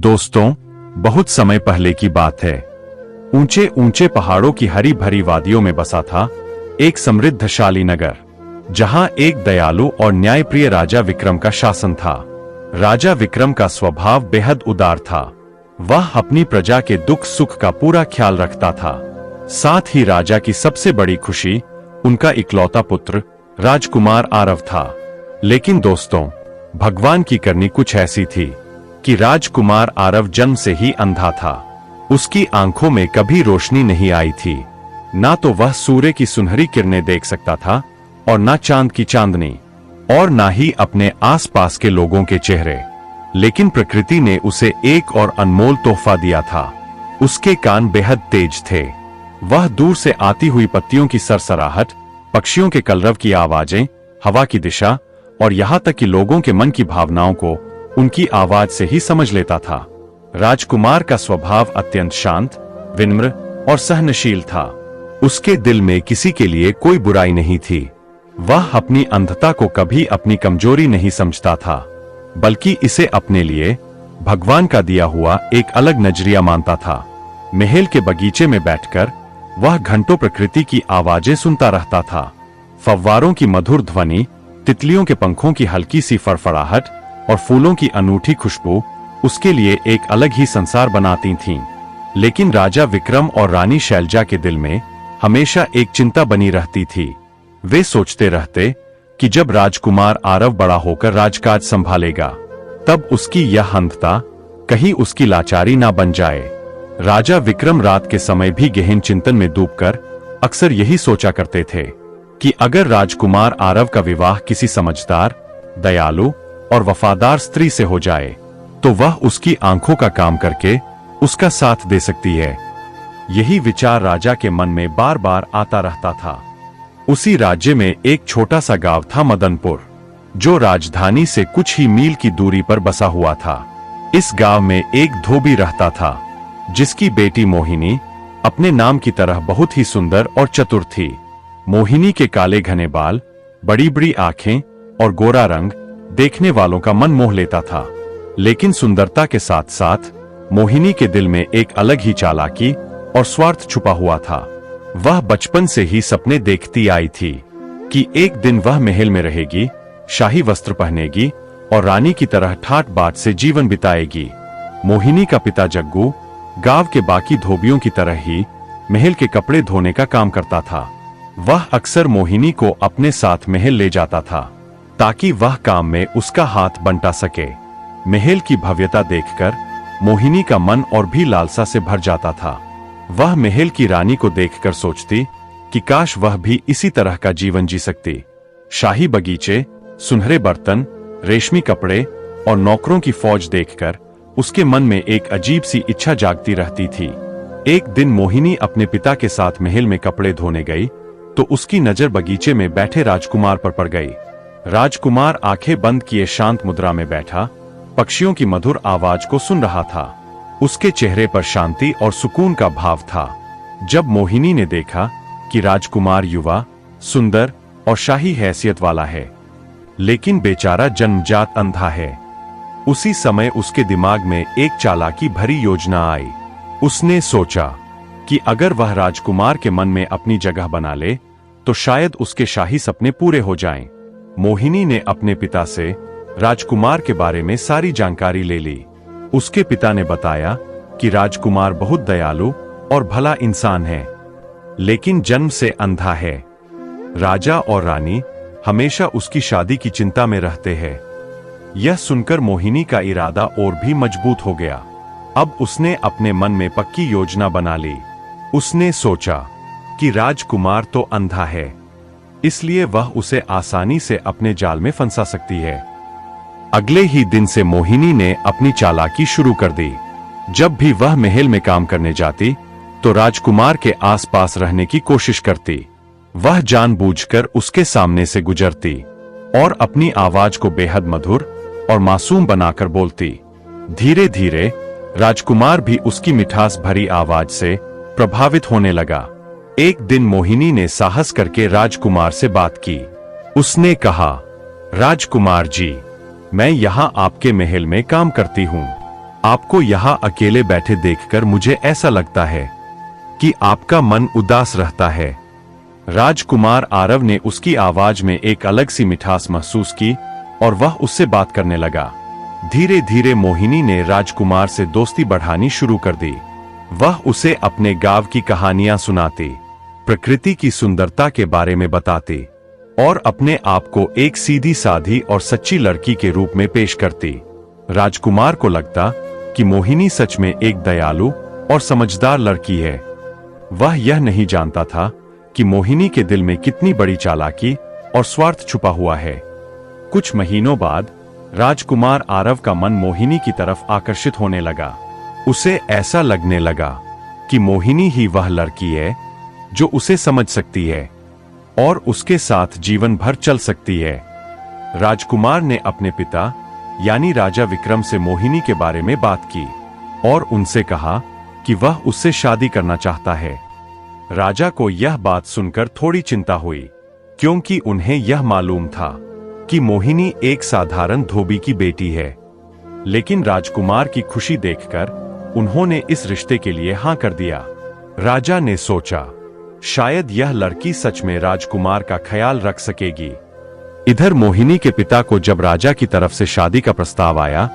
दोस्तों, बहुत समय पहले की बात है। ऊंचे ऊंचे पहाड़ों की हरी भरी वादियों में बसा था एक समृद्धशाली नगर, जहां एक दयालु और न्यायप्रिय राजा विक्रम का शासन था। राजा विक्रम का स्वभाव बेहद उदार था। वह अपनी प्रजा के दुख सुख का पूरा ख्याल रखता था। साथ ही राजा की सबसे बड़ी खुशी उनका इकलौता पुत्र राजकुमार आरव था। लेकिन दोस्तों, भगवान की करनी कुछ ऐसी थी कि राजकुमार आरव जन्म से ही अंधा था। उसकी आंखों में कभी रोशनी नहीं आई थी। ना तो वह सूर्य की सुनहरी किरणें देख सकता था और ना चांद की चांदनी, और ना ही अपने आसपास के लोगों के चेहरे। लेकिन प्रकृति ने उसे एक और अनमोल तोहफा दिया था। उसके कान बेहद तेज थे। वह दूर से आती हुई पत्तियों की सरसराहट, पक्षियों के कलरव की आवाजें, हवा की दिशा और यहाँ तक कि लोगों के मन की भावनाओं को उनकी आवाज से ही समझ लेता था। राजकुमार का स्वभाव अत्यंत शांत, विनम्र और सहनशील था। उसके दिल में किसी के लिए कोई बुराई नहीं थी। वह अपनी अंधता को कभी अपनी कमजोरी नहीं समझता था, बल्कि इसे अपने लिए भगवान का दिया हुआ एक अलग नजरिया मानता था। महल के बगीचे में बैठकर वह घंटों प्रकृति की आवाजें सुनता रहता था। फव्वारों की मधुर ध्वनि, तितलियों के पंखों की हल्की सी फड़फड़ाहट और फूलों की अनूठी खुशबू उसके लिए एक अलग ही संसार बनाती थीं। लेकिन राजा विक्रम और रानी शैलजा के दिल में हमेशा एक चिंता बनी रहती थी। वे सोचते रहते कि जब राजकुमार आरव बड़ा होकर राजकाज संभालेगा, तब उसकी यह अंधता कहीं उसकी लाचारी ना बन जाए। राजा विक्रम रात के समय भी गहन चिंतन में डूबकर अक्सर यही सोचा करते थे कि अगर राजकुमार आरव का विवाह किसी समझदार, दयालु और वफादार स्त्री से हो जाए, तो वह उसकी आंखों का काम करके उसका साथ दे सकती है। यही विचार राजा के मन में बार बार आता रहता था। उसी राज्य में एक छोटा सा गांव था, मदनपुर, जो राजधानी से कुछ ही मील की दूरी पर बसा हुआ था। इस गांव में एक धोबी रहता था, जिसकी बेटी मोहिनी अपने नाम की तरह बहुत ही सुंदर और चतुर थी। मोहिनी के काले घने बाल, बड़ी बड़ी आंखें और गोरा रंग देखने वालों का मन मोह लेता था। लेकिन सुंदरता के साथ साथ मोहिनी के दिल में एक अलग ही चालाकी और स्वार्थ छुपा हुआ था। वह बचपन से ही सपने देखती आई थी कि एक दिन वह महल में रहेगी, शाही वस्त्र पहनेगी और रानी की तरह ठाट बाट से जीवन बिताएगी। मोहिनी का पिता जग्गू गांव के बाकी धोबियों की तरह ही महल के कपड़े धोने का काम करता था। वह अक्सर मोहिनी को अपने साथ महल ले जाता था, ताकि वह काम में उसका हाथ बंटा सके। महल की भव्यता देखकर मोहिनी का मन और भी लालसा से भर जाता था। वह महल की रानी को देखकर सोचती कि काश वह भी इसी तरह का जीवन जी सकती। शाही बगीचे, सुनहरे बर्तन, रेशमी कपड़े और नौकरों की फौज देखकर उसके मन में एक अजीब सी इच्छा जागती रहती थी। एक दिन मोहिनी अपने पिता के साथ महल में कपड़े धोने गई, तो उसकी नजर बगीचे में बैठे राजकुमार पर पड़ गई। राजकुमार आंखें बंद किए शांत मुद्रा में बैठा पक्षियों की मधुर आवाज को सुन रहा था। उसके चेहरे पर शांति और सुकून का भाव था। जब मोहिनी ने देखा कि राजकुमार युवा, सुंदर और शाही हैसियत वाला है, लेकिन बेचारा जन्मजात अंधा है, उसी समय उसके दिमाग में एक चालाकी भरी योजना आई। उसने सोचा कि अगर वह राजकुमार के मन में अपनी जगह बना ले, तो शायद उसके शाही सपने पूरे हो जाएं। मोहिनी ने अपने पिता से राजकुमार के बारे में सारी जानकारी ले ली। उसके पिता ने बताया कि राजकुमार बहुत दयालु और भला इंसान है, लेकिन जन्म से अंधा है। राजा और रानी हमेशा उसकी शादी की चिंता में रहते हैं। यह सुनकर मोहिनी का इरादा और भी मजबूत हो गया। अब उसने अपने मन में पक्की योजना बना ली। उसने सोचा कि राजकुमार तो अंधा है, इसलिए वह उसे आसानी से अपने जाल में फंसा सकती है। अगले ही दिन से मोहिनी ने अपनी चालाकी शुरू कर दी। जब भी वह महल में काम करने जाती, तो राजकुमार के आसपास रहने की कोशिश करती। वह जानबूझकर उसके सामने से गुजरती और अपनी आवाज को बेहद मधुर और मासूम बनाकर बोलती। धीरे धीरे राजकुमार भी उसकी मिठास भरी आवाज से प्रभावित होने लगा। एक दिन मोहिनी ने साहस करके राजकुमार से बात की। उसने कहा, राजकुमार जी, मैं यहाँ आपके महल में काम करती हूँ। आपको यहाँ अकेले बैठे देखकर मुझे ऐसा लगता है कि आपका मन उदास रहता है। राजकुमार आरव ने उसकी आवाज में एक अलग सी मिठास महसूस की और वह उससे बात करने लगा। धीरे धीरे मोहिनी ने राजकुमार से दोस्ती बढ़ानी शुरू कर दी। वह उसे अपने गांव की कहानियां सुनाती, प्रकृति की सुंदरता के बारे में बताती और अपने आप को एक सीधी साधी और सच्ची लड़की के रूप में पेश करती। राजकुमार को लगता कि मोहिनी सच में एक दयालु और समझदार लड़की है। वह यह नहीं जानता था कि मोहिनी के दिल में कितनी बड़ी चालाकी और स्वार्थ छुपा हुआ है। कुछ महीनों बाद राजकुमार आरव का मन मोहिनी की तरफ आकर्षित होने लगा। उसे ऐसा लगने लगा कि मोहिनी ही वह लड़की है जो उसे समझ सकती है और उसके साथ जीवन भर चल सकती है। राजकुमार ने अपने पिता यानी राजा विक्रम से मोहिनी के बारे में बात की और उनसे कहा कि वह उससे शादी करना चाहता है। राजा को यह बात सुनकर थोड़ी चिंता हुई, क्योंकि उन्हें यह मालूम था कि मोहिनी एक साधारण धोबी की बेटी है। लेकिन राजकुमार की खुशी देखकर उन्होंने इस रिश्ते के लिए हां कर दिया। राजा ने सोचा, शायद यह लड़की सच में राजकुमार का ख्याल रख सकेगी। इधर मोहिनी के पिता को जब राजा की तरफ से शादी का प्रस्ताव आया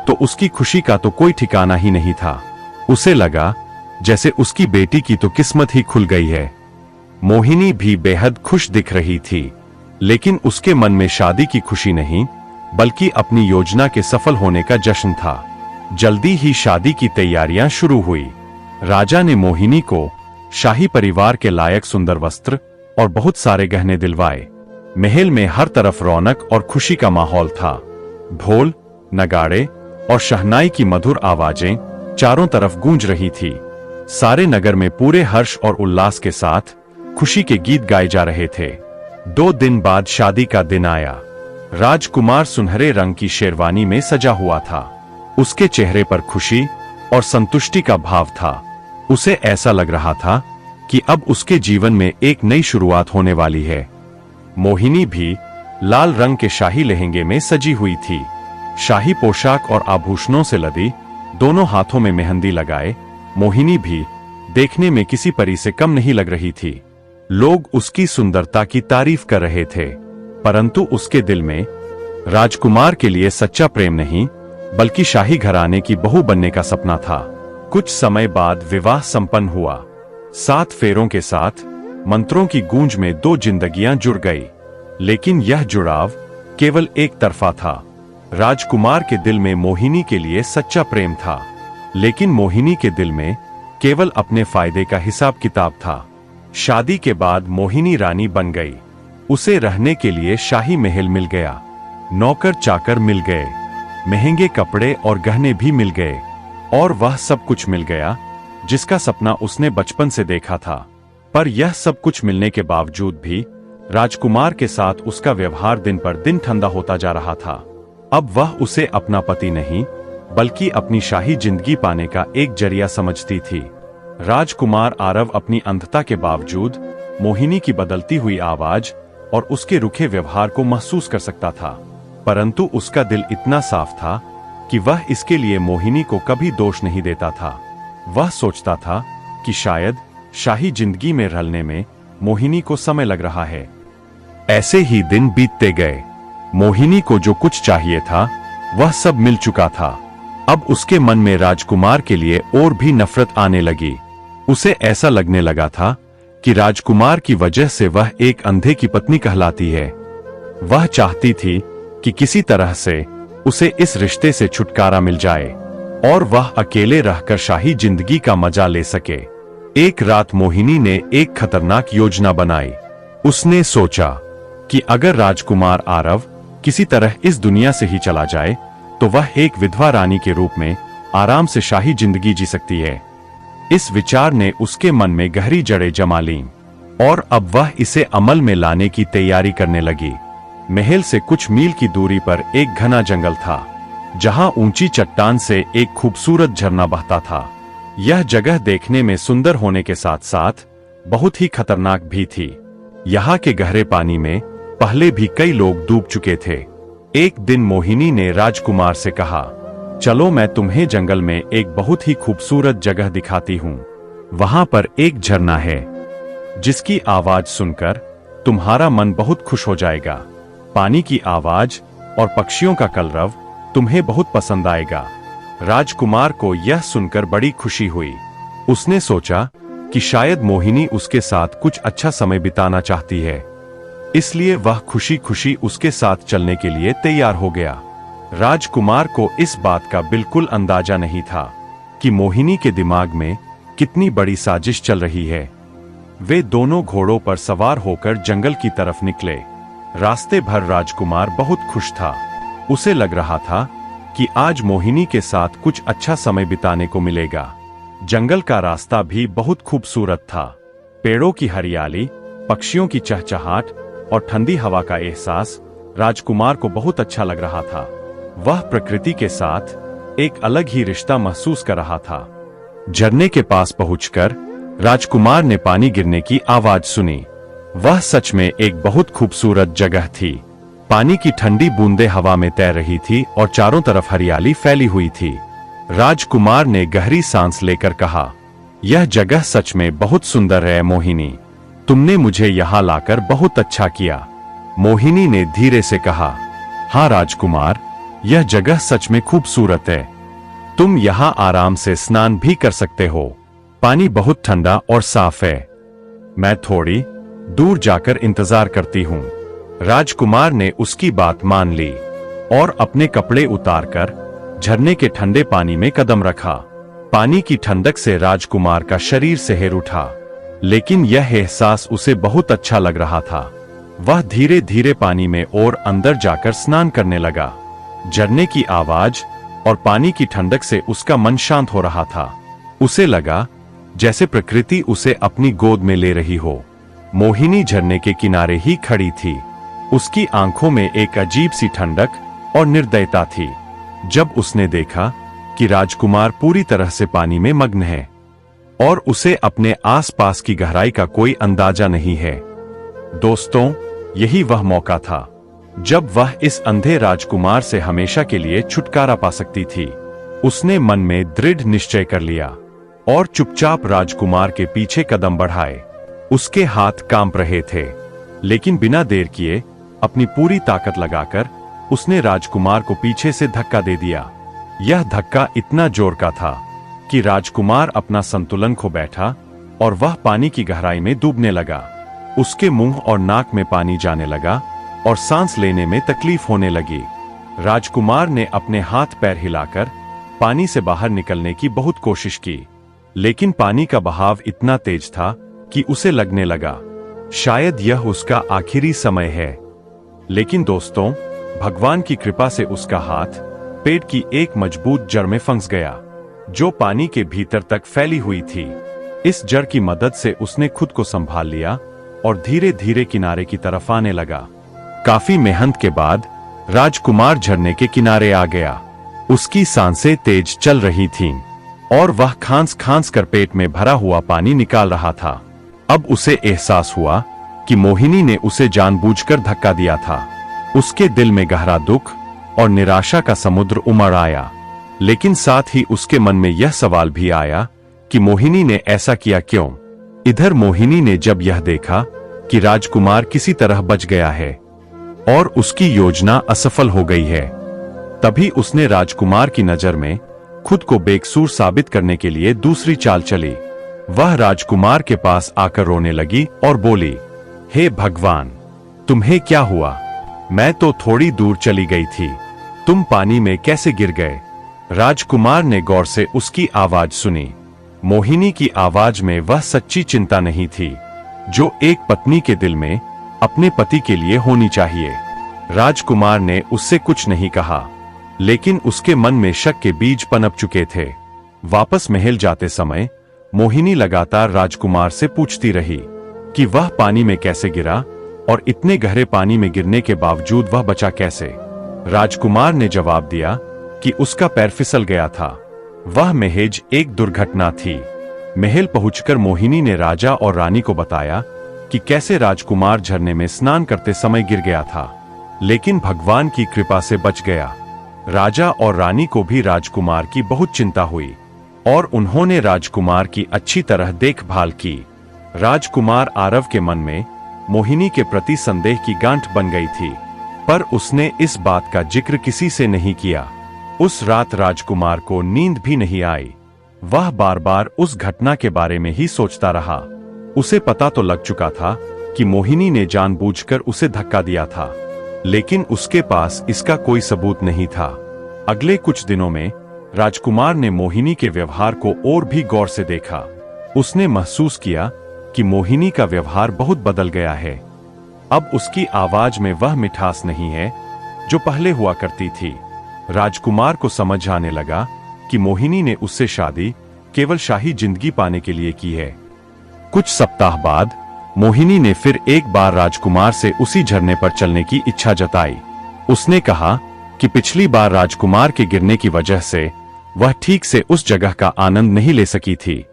तो उसकी खुशी का तो कोई ठिकाना ही नहीं था। उसे लगा जैसे उसकी बेटी की तो किस्मत ही खुल गई है। मोहिनी भी बेहद खुश दिख रही थी, लेकिन उसके मन में शादी की खुशी नहीं बल्कि अपनी योजना के सफल होने का जश्न था। जल्दी ही शादी की तैयारियां शुरू हुई। राजा ने मोहिनी को शाही परिवार के लायक सुंदर वस्त्र और बहुत सारे गहने दिलवाए। महल में हर तरफ रौनक और खुशी का माहौल था। ढोल, नगाड़े और शहनाई की मधुर आवाजें चारों तरफ गूंज रही थी। सारे नगर में पूरे हर्ष और उल्लास के साथ खुशी के गीत गाए जा रहे थे। 2 दिन बाद शादी का दिन आया। राजकुमार सुनहरे रंग की शेरवानी में सजा हुआ था। उसके चेहरे पर खुशी और संतुष्टि का भाव था। उसे ऐसा लग रहा था कि अब उसके जीवन में एक नई शुरुआत होने वाली है। मोहिनी भी लाल रंग के शाही लहंगे में सजी हुई थी। शाही पोशाक और आभूषणों से लदी, दोनों हाथों में मेहंदी लगाए मोहिनी भी देखने में किसी परी से कम नहीं लग रही थी। लोग उसकी सुंदरता की तारीफ कर रहे थे, परंतु उसके दिल में राजकुमार के लिए सच्चा प्रेम नहीं बल्कि शाही घराने की बहू बनने का सपना था। कुछ समय बाद विवाह संपन्न हुआ। 7 फेरों के साथ मंत्रों की गूंज में 2 जिंदगियां जुड़ गई। लेकिन यह जुड़ाव केवल एक तरफा था। राजकुमार के दिल में मोहिनी के लिए सच्चा प्रेम था, लेकिन मोहिनी के दिल में केवल अपने फायदे का हिसाब किताब था। शादी के बाद मोहिनी रानी बन गई। उसे रहने के लिए शाही महल मिल गया, नौकर चाकर मिल गए, महंगे कपड़े और गहने भी मिल गए और वह सब कुछ मिल गया जिसका सपना उसने बचपन से देखा था। पर यह सब कुछ मिलने के बावजूद भी राजकुमार के साथ उसका व्यवहार दिन पर दिन ठंडा होता जा रहा था। अब वह उसे अपना पति नहीं बल्कि अपनी शाही जिंदगी पाने का एक जरिया समझती थी। राजकुमार आरव अपनी अंधता के बावजूद मोहिनी की बदलती हुई आवाज और उसके रुखे व्यवहार को महसूस कर सकता था, परंतु उसका दिल इतना साफ था कि वह इसके लिए मोहिनी को कभी दोष नहीं देता था। वह सोचता था कि शायद शाही जिंदगी में ढलने में मोहिनी को समय लग रहा है। ऐसे ही दिन बीतते गए। मोहिनी को जो कुछ चाहिए था वह सब मिल चुका था। अब उसके मन में राजकुमार के लिए और भी नफरत आने लगी। उसे ऐसा लगने लगा था कि राजकुमार की वजह से वह एक अंधे की पत्नी कहलाती है। वह चाहती थी कि किसी तरह से उसे इस रिश्ते से छुटकारा मिल जाए और वह अकेले रहकर शाही जिंदगी का मजा ले सके। एक रात मोहिनी ने एक खतरनाक योजना बनाई। उसने सोचा कि अगर राजकुमार आरव किसी तरह इस दुनिया से ही चला जाए तो वह एक विधवा रानी के रूप में आराम से शाही जिंदगी जी सकती है। इस विचार ने उसके मन में गहरी जड़ें जमा लीं और अब वह इसे अमल में लाने की तैयारी करने लगी। महल से कुछ मील की दूरी पर एक घना जंगल था, जहां ऊंची चट्टान से एक खूबसूरत झरना बहता था। यह जगह देखने में सुंदर होने के साथ साथ बहुत ही खतरनाक भी थी। यहाँ के गहरे पानी में पहले भी कई लोग डूब चुके थे। एक दिन मोहिनी ने राजकुमार से कहा, चलो मैं तुम्हें जंगल में एक बहुत ही खूबसूरत जगह दिखाती हूँ। वहां पर एक झरना है जिसकी आवाज सुनकर तुम्हारा मन बहुत खुश हो जाएगा। पानी की आवाज और पक्षियों का कलरव तुम्हें बहुत पसंद आएगा। राजकुमार को यह सुनकर बड़ी खुशी हुई। उसने सोचा कि शायद मोहिनी उसके साथ कुछ अच्छा समय बिताना चाहती है, इसलिए वह खुशी खुशी उसके साथ चलने के लिए तैयार हो गया। राजकुमार को इस बात का बिल्कुल अंदाजा नहीं था कि मोहिनी के दिमाग में कितनी बड़ी साजिश चल रही है। वे दोनों घोड़ों पर सवार होकर जंगल की तरफ निकले। रास्ते भर राजकुमार बहुत खुश था। उसे लग रहा था कि आज मोहिनी के साथ कुछ अच्छा समय बिताने को मिलेगा। जंगल का रास्ता भी बहुत खूबसूरत था। पेड़ों की हरियाली, पक्षियों की चहचहाट और ठंडी हवा का एहसास राजकुमार को बहुत अच्छा लग रहा था। वह प्रकृति के साथ एक अलग ही रिश्ता महसूस कर रहा था। झरने के पास पहुंचकर राजकुमार ने पानी गिरने की आवाज सुनी। वह सच में एक बहुत खूबसूरत जगह थी। पानी की ठंडी बूंदें हवा में तैर रही थी और चारों तरफ हरियाली फैली हुई थी। राजकुमार ने गहरी सांस लेकर कहा, यह जगह सच में बहुत सुंदर है मोहिनी। तुमने मुझे यहाँ लाकर बहुत अच्छा किया। मोहिनी ने धीरे से कहा, हाँ राजकुमार, यह जगह सच में खूबसूरत है। तुम यहाँ आराम से स्नान भी कर सकते हो। पानी बहुत ठंडा और साफ है। मैं थोड़ी दूर जाकर इंतजार करती हूँ। राजकुमार ने उसकी बात मान ली और अपने कपड़े उतारकर झरने के ठंडे पानी में कदम रखा। पानी की ठंडक से राजकुमार का शरीर सिहर उठा, लेकिन यह एहसास उसे बहुत अच्छा लग रहा था। वह धीरे धीरे पानी में और अंदर जाकर स्नान करने लगा। झरने की आवाज और पानी की ठंडक से उसका मन शांत हो रहा था। उसे लगा जैसे प्रकृति उसे अपनी गोद में ले रही हो। मोहिनी झरने के किनारे ही खड़ी थी। उसकी आंखों में एक अजीब सी ठंडक और निर्दयता थी। जब उसने देखा कि राजकुमार पूरी तरह से पानी में मग्न है और उसे अपने आसपास की गहराई का कोई अंदाजा नहीं है। दोस्तों, यही वह मौका था जब वह इस अंधे राजकुमार से हमेशा के लिए छुटकारा पा सकती थी। उसने मन में दृढ़ निश्चय कर लिया और चुपचाप राजकुमार के पीछे कदम बढ़ाए। उसके हाथ कांप रहे थे, लेकिन बिना देर किए अपनी पूरी ताकत लगाकर उसने राजकुमार को पीछे से धक्का दे दिया। यह धक्का इतना जोर का था कि राजकुमार अपना संतुलन खो बैठा और वह पानी की गहराई में डूबने लगा। उसके मुंह और नाक में पानी जाने लगा और सांस लेने में तकलीफ होने लगी। राजकुमार ने अपने हाथ पैर हिलाकर पानी से बाहर निकलने की बहुत कोशिश की, लेकिन पानी का बहाव इतना तेज था कि उसे लगने लगा शायद यह उसका आखिरी समय है। लेकिन दोस्तों, भगवान की कृपा से उसका हाथ पेड़ की एक मजबूत जड़ में फंस गया, जो पानी के भीतर तक फैली हुई थी। इस जड़ की मदद से उसने खुद को संभाल लिया और धीरे धीरे किनारे की तरफ आने लगा। काफी मेहनत के बाद राजकुमार झरने के किनारे आ गया। उसकी सांसें तेज चल रही थीं और वह खांस खांस कर पेट में भरा हुआ पानी निकाल रहा था। अब उसे एहसास हुआ कि मोहिनी ने उसे जानबूझकर धक्का दिया था। उसके दिल में गहरा दुख और निराशा का समुद्र उमड़ आया, लेकिन साथ ही उसके मन में यह सवाल भी आया कि मोहिनी ने ऐसा किया क्यों। इधर मोहिनी ने जब यह देखा कि राजकुमार किसी तरह बच गया है और उसकी योजना असफल हो गई है, तभी उसने राजकुमार की नजर में खुद को बेकसूर साबित करने के लिए दूसरी चाल चली। वह राजकुमार के पास आकर रोने लगी और बोली, हे भगवान, तुम्हें क्या हुआ? मैं तो थोड़ी दूर चली गई थी, तुम पानी में कैसे गिर गए? राजकुमार ने गौर से उसकी आवाज सुनी। मोहिनी की आवाज में वह सच्ची चिंता नहीं थी जो एक पत्नी के दिल में अपने पति के लिए होनी चाहिए। राजकुमार ने उससे कुछ नहीं कहा, लेकिन उसके मन में शक के बीज पनप चुके थे। वापस महल जाते समय मोहिनी लगातार राजकुमार से पूछती रही कि वह पानी में कैसे गिरा और इतने गहरे पानी में गिरने के बावजूद वह बचा कैसे। राजकुमार ने जवाब दिया कि उसका पैर फिसल गया था। वह महज एक दुर्घटना थी। महल पहुंचकर मोहिनी ने राजा और रानी को बताया कि कैसे राजकुमार झरने में स्नान करते समय गिर गया था, लेकिन भगवान की कृपा से बच गया। राजा और रानी को भी राजकुमार की बहुत चिंता हुई और उन्होंने राजकुमार की अच्छी तरह देखभाल की। राजकुमार आरव के मन में मोहिनी के प्रति संदेह की गांठ बन गई थी, पर उसने इस बात का जिक्र किसी से नहीं किया। उस रात राजकुमार को नींद भी नहीं आई। वह बार बार उस घटना के बारे में ही सोचता रहा। उसे पता तो लग चुका था कि मोहिनी ने जानबूझकर उसे धक्का दिया था, लेकिन उसके पास इसका कोई सबूत नहीं था। अगले कुछ दिनों में राजकुमार ने मोहिनी के व्यवहार को और भी गौर से देखा। उसने महसूस किया कि मोहिनी का व्यवहार बहुत बदल गया है। अब उसकी आवाज में वह मिठास नहीं है जो पहले हुआ करती थी। राजकुमार को समझ आने लगा कि मोहिनी ने उससे शादी केवल शाही जिंदगी पाने के लिए की है। कुछ सप्ताह बाद मोहिनी ने फिर एक बार राजकुमार से उसी झरने पर चलने की इच्छा जताई। उसने कहा कि पिछली बार राजकुमार के गिरने की वजह से वह ठीक से उस जगह का आनंद नहीं ले सकी थी।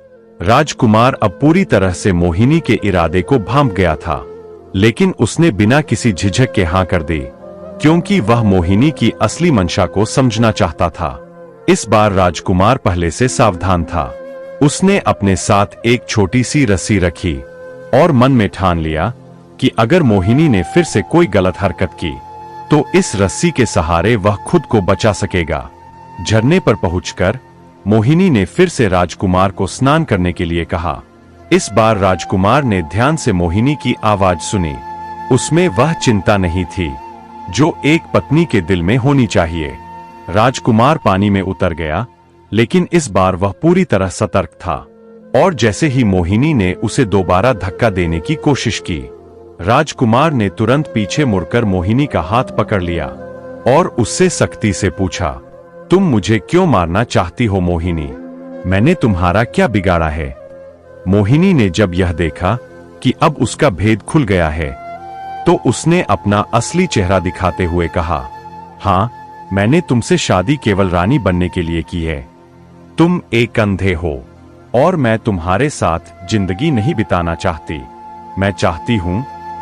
राजकुमार अब पूरी तरह से मोहिनी के इरादे को भांप गया था, लेकिन उसने बिना किसी झिझक के हाँ कर दी, क्योंकि वह मोहिनी की असली मंशा को समझना चाहता था। इस बार राजकुमार पहले से सावधान था। उसने अपने साथ एक छोटी सी रस्सी रखी और मन में ठान लिया कि अगर मोहिनी ने फिर से कोई गलत हरकत की तो इस रस्सी के सहारे वह खुद को बचा सकेगा। झरने पर पहुंचकर मोहिनी ने फिर से राजकुमार को स्नान करने के लिए कहा। इस बार राजकुमार ने ध्यान से मोहिनी की आवाज सुनी। उसमें वह चिंता नहीं थी जो एक पत्नी के दिल में होनी चाहिए। राजकुमार पानी में उतर गया, लेकिन इस बार वह पूरी तरह सतर्क था और जैसे ही मोहिनी ने उसे दोबारा धक्का देने की कोशिश की, राजकुमार ने तुरंत पीछे मुड़कर मोहिनी का हाथ पकड़ लिया और उससे सख्ती से पूछा, तुम मुझे क्यों मारना चाहती हो मोहिनी? मैंने तुम्हारा क्या बिगाड़ा है? मोहिनी ने जब यह देखा कि अब उसका भेद खुल गया है, तो उसने अपना असली चेहरा दिखाते हुए कहा, हाँ, मैंने तुमसे शादी केवल रानी बनने के लिए की है। तुम एक अंधे हो और मैं तुम्हारे साथ जिंदगी नहीं बिताना चाहती। मैं चाहती हूं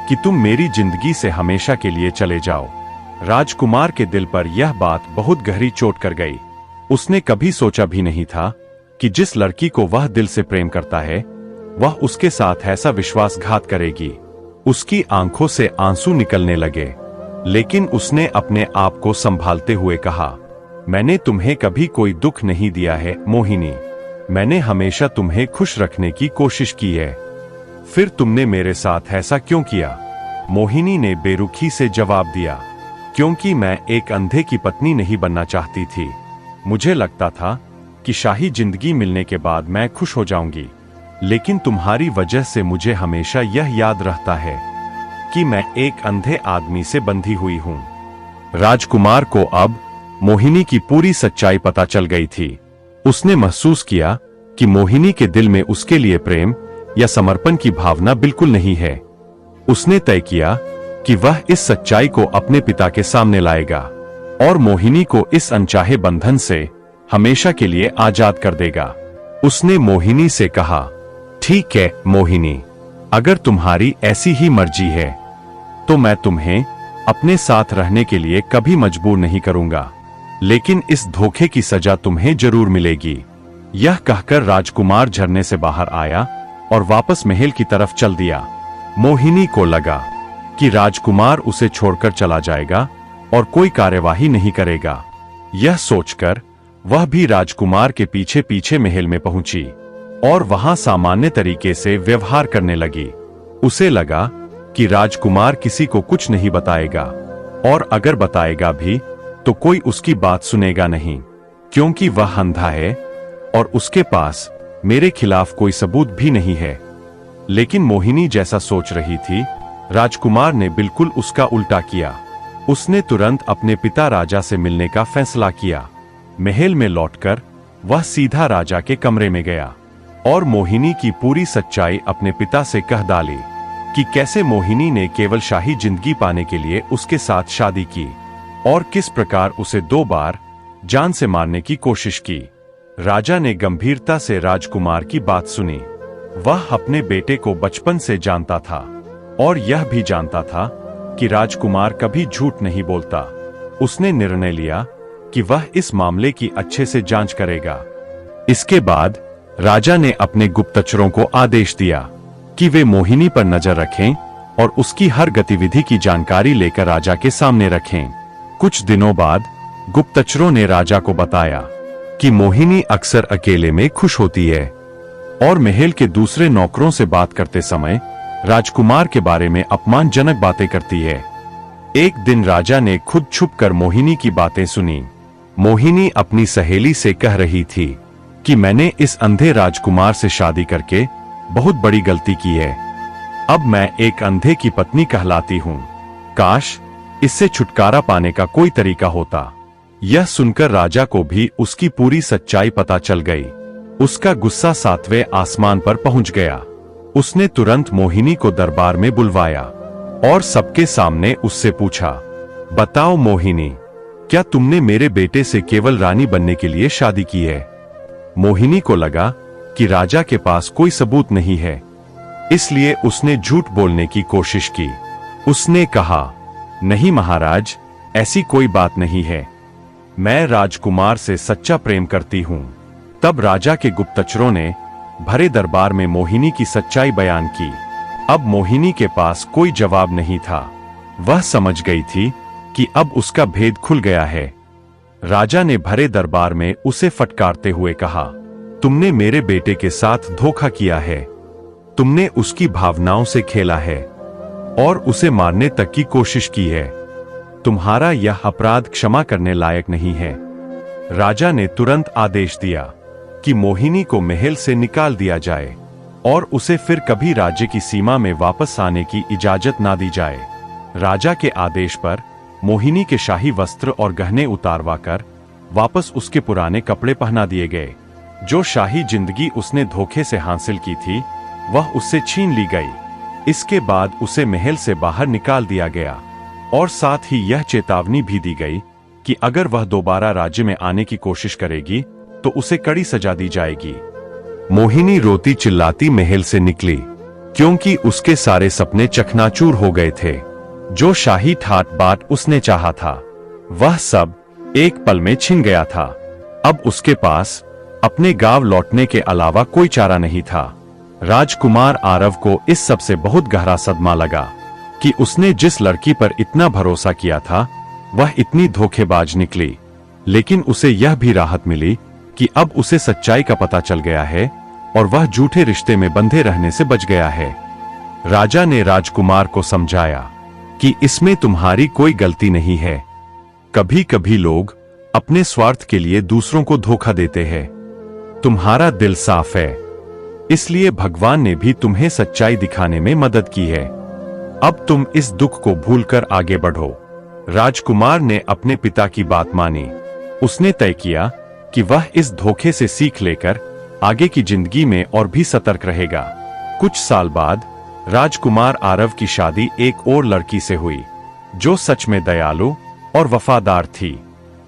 कि तुम मेरी जिंदगी से हमेशा के लिए चले जाओ। राजकुमार के दिल पर यह बात बहुत गहरी चोट कर गई। उसने कभी सोचा भी नहीं था कि जिस लड़की को वह दिल से प्रेम करता है, वह उसके साथ ऐसा विश्वासघात करेगी। उसकी आंखों से आंसू निकलने लगे, लेकिन उसने अपने आप को संभालते हुए कहा, मैंने तुम्हें कभी कोई दुख नहीं दिया है मोहिनी। मैंने हमेशा तुम्हें खुश रखने की कोशिश की है। फिर तुमने मेरे साथ ऐसा क्यों किया? मोहिनी ने बेरुखी से जवाब दिया, क्योंकि मैं एक अंधे की पत्नी नहीं बनना चाहती थी। मुझे लगता था कि शाही जिंदगी मिलने के बाद मैं खुश हो जाऊंगी, लेकिन तुम्हारी वजह से मुझे हमेशा यह याद रहता है कि मैं एक अंधे आदमी से बंधी हुई हूं। राजकुमार को अब मोहिनी की पूरी सच्चाई पता चल गई थी। उसने महसूस किया कि मोहिनी के दिल में उसके लिए प्रेम या समर्पण की भावना बिल्कुल नहीं है। उसने तय किया कि वह इस सच्चाई को अपने पिता के सामने लाएगा और मोहिनी को इस अनचाहे बंधन से हमेशा के लिए आजाद कर देगा। उसने मोहिनी से कहा, ठीक है मोहिनी, अगर तुम्हारी ऐसी ही मर्जी है तो मैं तुम्हें अपने साथ रहने के लिए कभी मजबूर नहीं करूंगा, लेकिन इस धोखे की सजा तुम्हें जरूर मिलेगी। यह कहकर राजकुमार झरने से बाहर आया और वापस महल की तरफ चल दिया। मोहिनी को लगा कि राजकुमार उसे छोड़कर चला जाएगा और कोई कार्यवाही नहीं करेगा। यह सोचकर वह भी राजकुमार के पीछे पीछे महल में पहुंची और वहां सामान्य तरीके से व्यवहार करने लगी। उसे लगा कि राजकुमार किसी को कुछ नहीं बताएगा, और अगर बताएगा भी तो कोई उसकी बात सुनेगा नहीं, क्योंकि वह अंधा है और उसके पास मेरे खिलाफ कोई सबूत भी नहीं है। लेकिन मोहिनी जैसा सोच रही थी, राजकुमार ने बिल्कुल उसका उल्टा किया। उसने तुरंत अपने पिता राजा से मिलने का फैसला किया। महल में लौटकर वह सीधा राजा के कमरे में गया और मोहिनी की पूरी सच्चाई अपने पिता से कह डाली कि कैसे मोहिनी ने केवल शाही जिंदगी पाने के लिए उसके साथ शादी की और किस प्रकार उसे 2 बार जान से मारने की कोशिश की। राजा ने गंभीरता से राजकुमार की बात सुनी। वह अपने बेटे को बचपन से जानता था और यह भी जानता था कि राजकुमार कभी झूठ नहीं बोलता। उसने निर्णय लिया कि वह इस मामले की अच्छे से जांच करेगा। इसके बाद राजा ने अपने गुप्तचरों को आदेश दिया कि वे मोहिनी पर नजर रखें और उसकी हर गतिविधि की जानकारी लेकर राजा के सामने रखें। कुछ दिनों बाद गुप्तचरों ने राजा को बताया कि मोहिनी अक्सर अकेले में खुश होती है और महल के दूसरे नौकरों से बात करते समय राजकुमार के बारे में अपमानजनक बातें करती है। एक दिन राजा ने खुद छुपकर मोहिनी की बातें सुनी। मोहिनी अपनी सहेली से कह रही थी कि मैंने इस अंधे राजकुमार से शादी करके बहुत बड़ी गलती की है। अब मैं एक अंधे की पत्नी कहलाती हूँ। काश इससे छुटकारा पाने का कोई तरीका होता। यह सुनकर राजा को भी उसकी पूरी सच्चाई पता चल गई। उसका गुस्सा 7वें आसमान पर पहुंच गया। उसने तुरंत मोहिनी को दरबार में बुलवाया और सबके सामने उससे पूछा, बताओ मोहिनी, क्या तुमने मेरे बेटे से केवल रानी बनने के लिए शादी की है? मोहिनी को लगा कि राजा के पास कोई सबूत नहीं है, इसलिए उसने झूठ बोलने की कोशिश की। उसने कहा, नहीं महाराज, ऐसी कोई बात नहीं है। मैं राजकुमार से सच्चा प्रेम करती हूँ। तब राजा के गुप्तचरों ने भरे दरबार में मोहिनी की सच्चाई बयान की। अब मोहिनी के पास कोई जवाब नहीं था। वह समझ गई थी कि अब उसका भेद खुल गया है। राजा ने भरे दरबार में उसे फटकारते हुए कहा, तुमने मेरे बेटे के साथ धोखा किया है। तुमने उसकी भावनाओं से खेला है और उसे मारने तक की कोशिश की है। तुम्हारा यह अपराध क्षमा करने लायक नहीं है। राजा ने तुरंत आदेश दिया कि मोहिनी को महल से निकाल दिया जाए और उसे फिर कभी राज्य की सीमा में वापस आने की इजाजत ना दी जाए। राजा के आदेश पर मोहिनी के शाही वस्त्र और गहने उतारवाकर वापस उसके पुराने कपड़े पहना दिए गए। जो शाही जिंदगी उसने धोखे से हासिल की थी, वह उससे छीन ली गई। इसके बाद उसे महल से बाहर निकाल दिया गया और साथ ही यह चेतावनी भी दी गई कि अगर वह दोबारा राज्य में आने की कोशिश करेगी तो उसे कड़ी सजा दी जाएगी। मोहिनी रोती चिल्लाती महल से निकली क्योंकि उसके सारे सपने चकनाचूर हो गए थे। जो शाही ठाट बाट उसने चाहा था, वह सब एक पल में छिन गया था। अब उसके पास अपने गांव लौटने के अलावा कोई चारा नहीं था। राजकुमार आरव को इस सब से बहुत गहरा सदमा लगा कि उसने जिस लड़की पर इतना भरोसा किया था, वह इतनी धोखेबाज निकली। लेकिन उसे यह भी राहत मिली कि अब उसे सच्चाई का पता चल गया है और वह झूठे रिश्ते में बंधे रहने से बच गया है। राजा ने राजकुमार को समझाया कि इसमें तुम्हारी कोई गलती नहीं है। कभी कभी लोग अपने स्वार्थ के लिए दूसरों को धोखा देते हैं। तुम्हारा दिल साफ है, इसलिए भगवान ने भी तुम्हें सच्चाई दिखाने में मदद की है। अब तुम इस दुख को भूलकर आगे बढ़ो। राजकुमार ने अपने पिता की बात मानी। उसने तय किया कि वह इस धोखे से सीख लेकर आगे की जिंदगी में और भी सतर्क रहेगा। कुछ साल बाद राजकुमार आरव की शादी एक और लड़की से हुई, जो सच में दयालु और वफादार थी।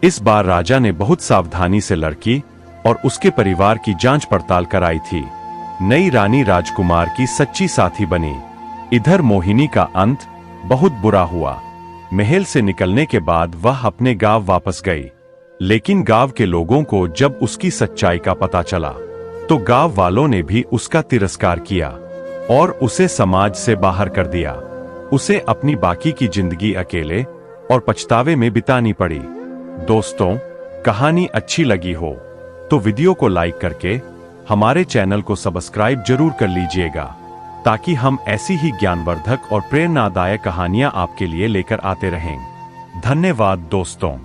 इस बार राजा ने बहुत सावधानी से लड़की और उसके परिवार की जांच पड़ताल कराई थी। नई रानी राजकुमार की सच्ची साथी बनी। इधर मोहिनी का अंत बहुत बुरा हुआ। महल से निकलने के बाद वह अपने गांव वापस गई, लेकिन गांव के लोगों को जब उसकी सच्चाई का पता चला तो गांव वालों ने भी उसका तिरस्कार किया और उसे समाज से बाहर कर दिया। उसे अपनी बाकी की जिंदगी अकेले और पछतावे में बितानी पड़ी। दोस्तों, कहानी अच्छी लगी हो तो वीडियो को लाइक करके हमारे चैनल को सब्सक्राइब जरूर कर लीजिएगा, ताकि हम ऐसी ही ज्ञानवर्धक और प्रेरणादायक कहानियां आपके लिए लेकर आते रहें। धन्यवाद दोस्तों।